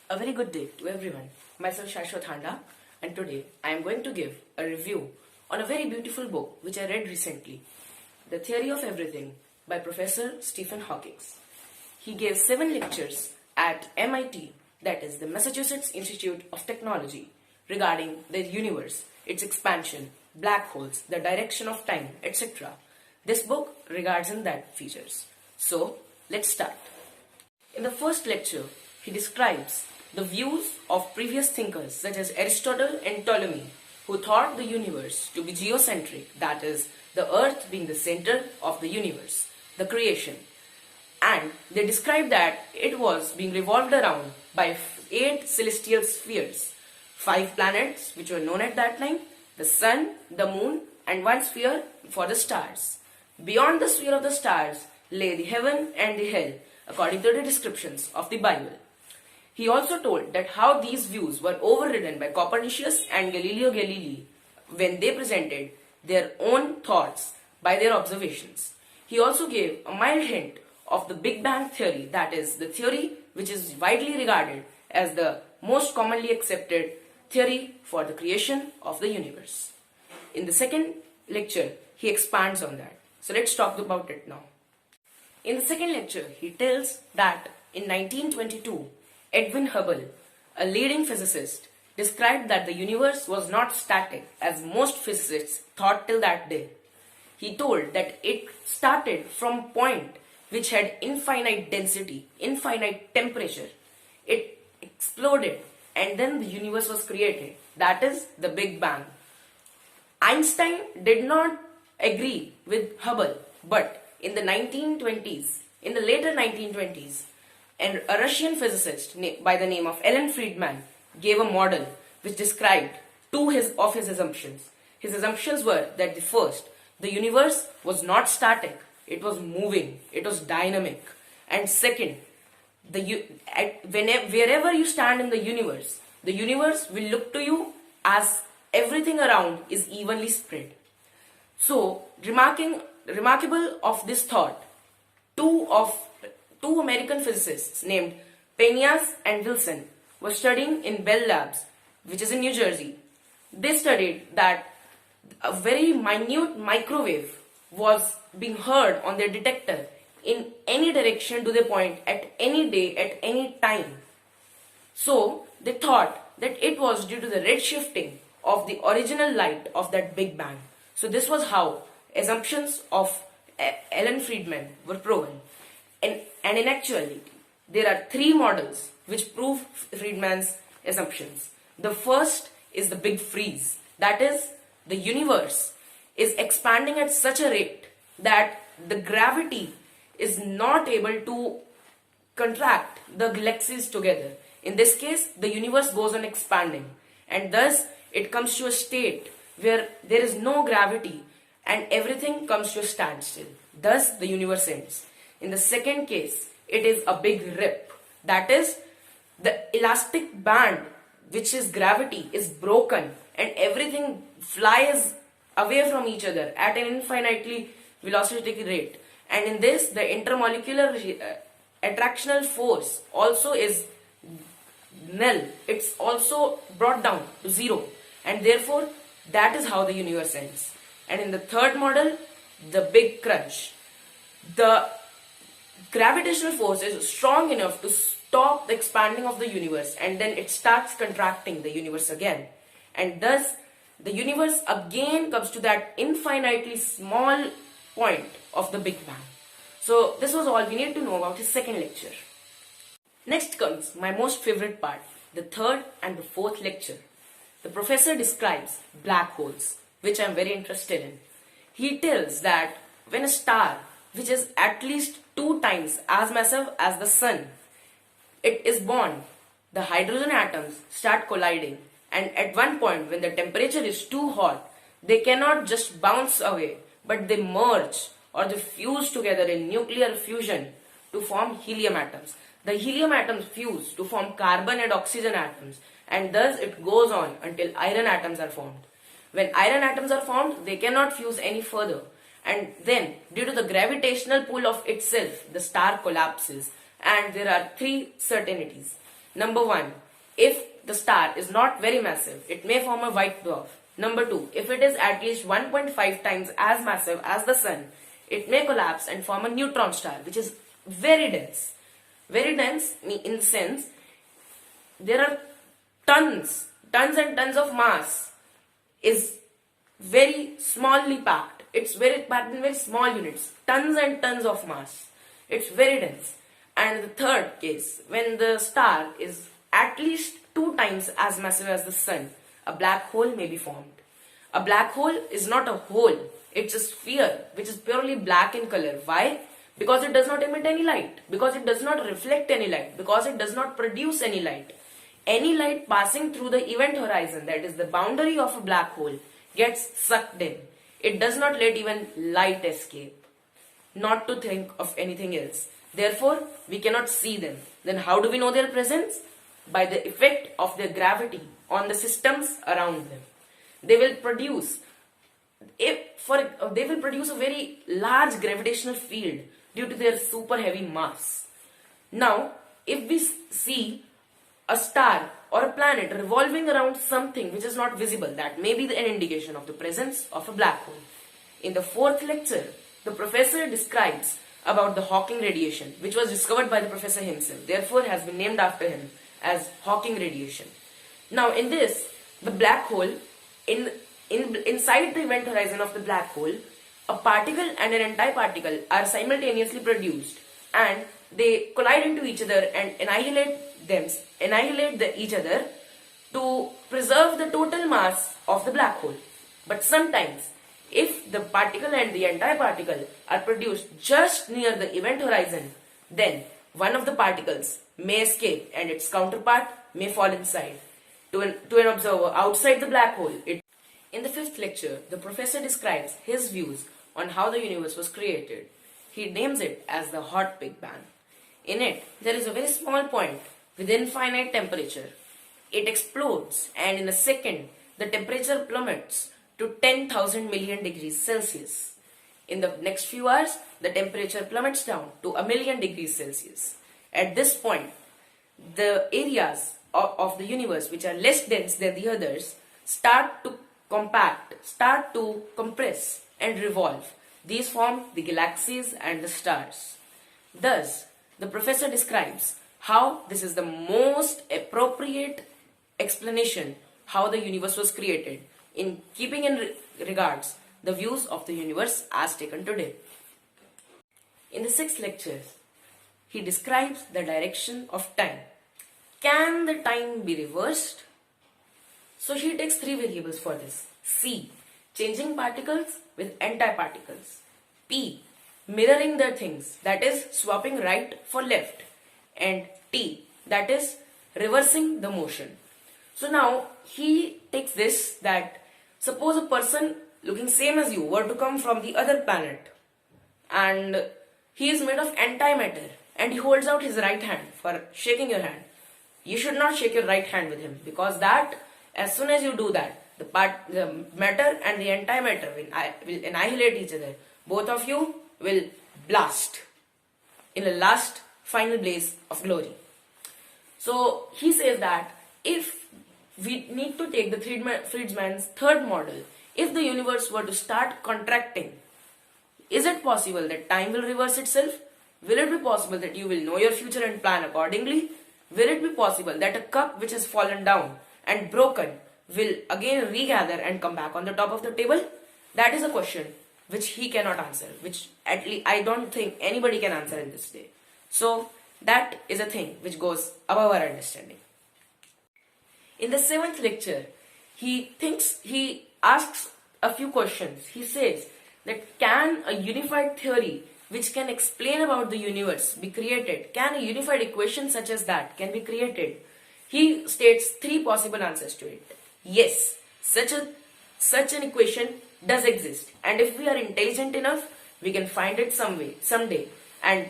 A very good day to everyone. Myself Shashwat Handa, and today I am going to give a review on a very beautiful book which I read recently, The Theory of Everything by Professor Stephen Hawking. He gave 7 lectures at MIT, that is the Massachusetts Institute of Technology, regarding the universe, its expansion, black holes, the direction of time, etc. This book regards in that features. So, let's start. In the first lecture, he describes the views of previous thinkers such as Aristotle and Ptolemy, who thought the universe to be geocentric, that is, the earth being the center of the universe, the creation. And they described that it was being revolved around by 8 celestial spheres, 5 planets which were known at that time, the sun, the moon, and 1 sphere for the stars. Beyond the sphere of the stars lay the heaven and the hell, according to the descriptions of the Bible. He also told that how these views were overridden by Copernicus and Galileo Galilei when they presented their own thoughts by their observations. He also gave a mild hint of the Big Bang theory, that is, the theory which is widely regarded as the most commonly accepted theory for the creation of the universe. In the second lecture, he expands on that. So let's talk about it now. In the second lecture, he tells that in 1922, Edwin Hubble, a leading physicist, described that the universe was not static as most physicists thought till that day. He told that it started from a point which had infinite density, infinite temperature. It exploded and then the universe was created. That is the Big Bang. Einstein did not agree with Hubble, but in the 1920s, in the later 1920s, and a Russian physicist by the name of Alan Friedman gave a model which described 2 of his assumptions. His assumptions were that the universe was not static, it was moving, it was dynamic. And second, wherever you stand in the universe will look to you as everything around is evenly spread. So, remarkable of this thought, two American physicists named Penzias and Wilson were studying in Bell Labs, which is in New Jersey. They studied that a very minute microwave was being heard on their detector in any direction to the point at any day, at any time. So they thought that it was due to the redshifting of the original light of that Big Bang. So this was how assumptions of Alan Friedman were proven. And in actuality, there are 3 models which prove Friedman's assumptions. The first is the Big Freeze. That is, the universe is expanding at such a rate that the gravity is not able to contract the galaxies together. In this case, the universe goes on expanding, and thus it comes to a state where there is no gravity and everything comes to a standstill. Thus, the universe ends. In the second case, it is a big rip. That is, the elastic band, which is gravity, is broken and everything flies away from each other at an infinitely velocity rate. And in this, the intermolecular attractional force also is null. It's also brought down to 0. And therefore, that is how the universe ends. And in the third model, the Big Crunch, the gravitational force is strong enough to stop the expanding of the universe, and then it starts contracting the universe again. And thus, the universe again comes to that infinitely small point of the Big Bang. So, this was all we need to know about his second lecture. Next comes my most favorite part, the third and the fourth lecture. The professor describes black holes, which I am very interested in. He tells that when a star, which is at least 2 times as massive as the sun, it is born, the hydrogen atoms start colliding, and at one point when the temperature is too hot, they cannot just bounce away, but they merge or they fuse together in nuclear fusion to form helium atoms. The helium atoms fuse to form carbon and oxygen atoms, and thus it goes on until iron atoms are formed. When iron atoms are formed, they cannot fuse any further, and then due to the gravitational pull of itself, the star collapses, and there are 3 certainties. Number 1, if the star is not very massive, it may form a white dwarf. Number 2, if it is at least 1.5 times as massive as the sun, it may collapse and form a neutron star, which is very dense. Very dense in the sense there are tons and tons of mass is very smallly packed. It's very packed in very small units. Tons and tons of mass. It's very dense. And the third case, when the star is at least 2 times as massive as the sun, a black hole may be formed. A black hole is not a hole. It's a sphere which is purely black in color. Why? Because it does not emit any light. Because it does not reflect any light. Because it does not produce any light. Any light passing through the event horizon, that is the boundary of a black hole, gets sucked in. It does not let even light escape. Not to think of anything else. Therefore, we cannot see them. Then how do we know their presence? By the effect of their gravity on the systems around them. They will produce a very large gravitational field due to their super heavy mass. Now, if we see a star or a planet revolving around something which is not visible, that may be an indication of the presence of a black hole. In the 4th lecture, the professor describes about the Hawking radiation, which was discovered by the professor himself, therefore has been named after him as Hawking radiation. Now in this, the black hole, inside the event horizon of the black hole, a particle and an antiparticle are simultaneously produced and they collide into each other and annihilate each other to preserve the total mass of the black hole. But sometimes, if the particle and the antiparticle are produced just near the event horizon, then one of the particles may escape and its counterpart may fall inside. To an observer outside the black hole, in the 5th lecture, the professor describes his views on how the universe was created. He names it as the hot Big Bang. In it, there is a very small point with infinite temperature. It explodes and in a second, the temperature plummets to 10,000 million degrees Celsius. In the next few hours, the temperature plummets down to 1,000,000 degrees Celsius. At this point, the areas of the universe which are less dense than the others start to compact, start to compress and revolve. These form the galaxies and the stars. Thus, the professor describes how this is the most appropriate explanation how the universe was created, in keeping in regards the views of the universe as taken today. In the 6th lecture, he describes the direction of time. Can the time be reversed? So he takes 3 variables for this. C, changing particles with antiparticles. P, mirroring their things, that is swapping right for left. And T, that is reversing the motion. So now he takes this, that suppose a person looking same as you were to come from the other planet and he is made of antimatter and he holds out his right hand for shaking your hand. You should not shake your right hand with him, because that as soon as you do that, the matter and the antimatter will annihilate each other. Both of you will blast in a last final blaze of glory. So he says that if we need to take the Friedman's 3rd model, if the universe were to start contracting, is it possible that time will reverse itself? Will it be possible that you will know your future and plan accordingly? Will it be possible that a cup which has fallen down and broken will again regather and come back on the top of the table? That is a question which he cannot answer, which at least I don't think anybody can answer in this day. So that is a thing which goes above our understanding. In the 7th lecture, he asks a few questions. He says that can a unified theory which can explain about the universe be created? Can a unified equation such as that can be created? He states 3 possible answers to it. Yes, such an equation does exist, and if we are intelligent enough, we can find it someday and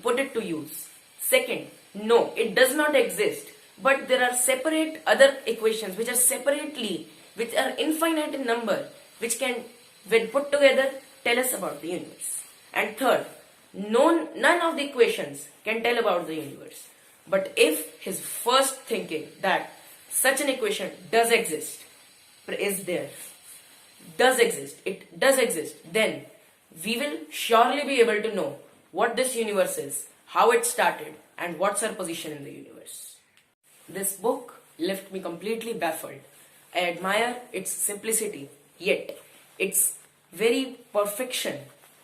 put it to use. Second, no, it does not exist, but there are separate other equations which are infinite in number, which can, when put together, tell us about the universe. And third, none of the equations can tell about the universe. But if his first thinking that such an equation does exist, is there, it does exist, then we will surely be able to know what this universe is, how it started, and what's our position in the universe. This book left me completely baffled. I admire its simplicity, yet its very perfection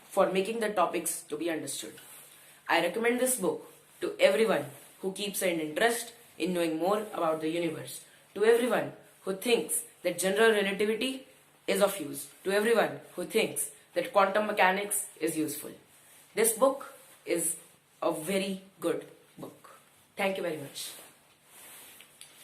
for making the topics to be understood. I recommend this book to everyone who keeps an interest in knowing more about the universe, to everyone who thinks that general relativity is of use, to everyone who thinks that quantum mechanics is useful. This book is a very good book. Thank you very much.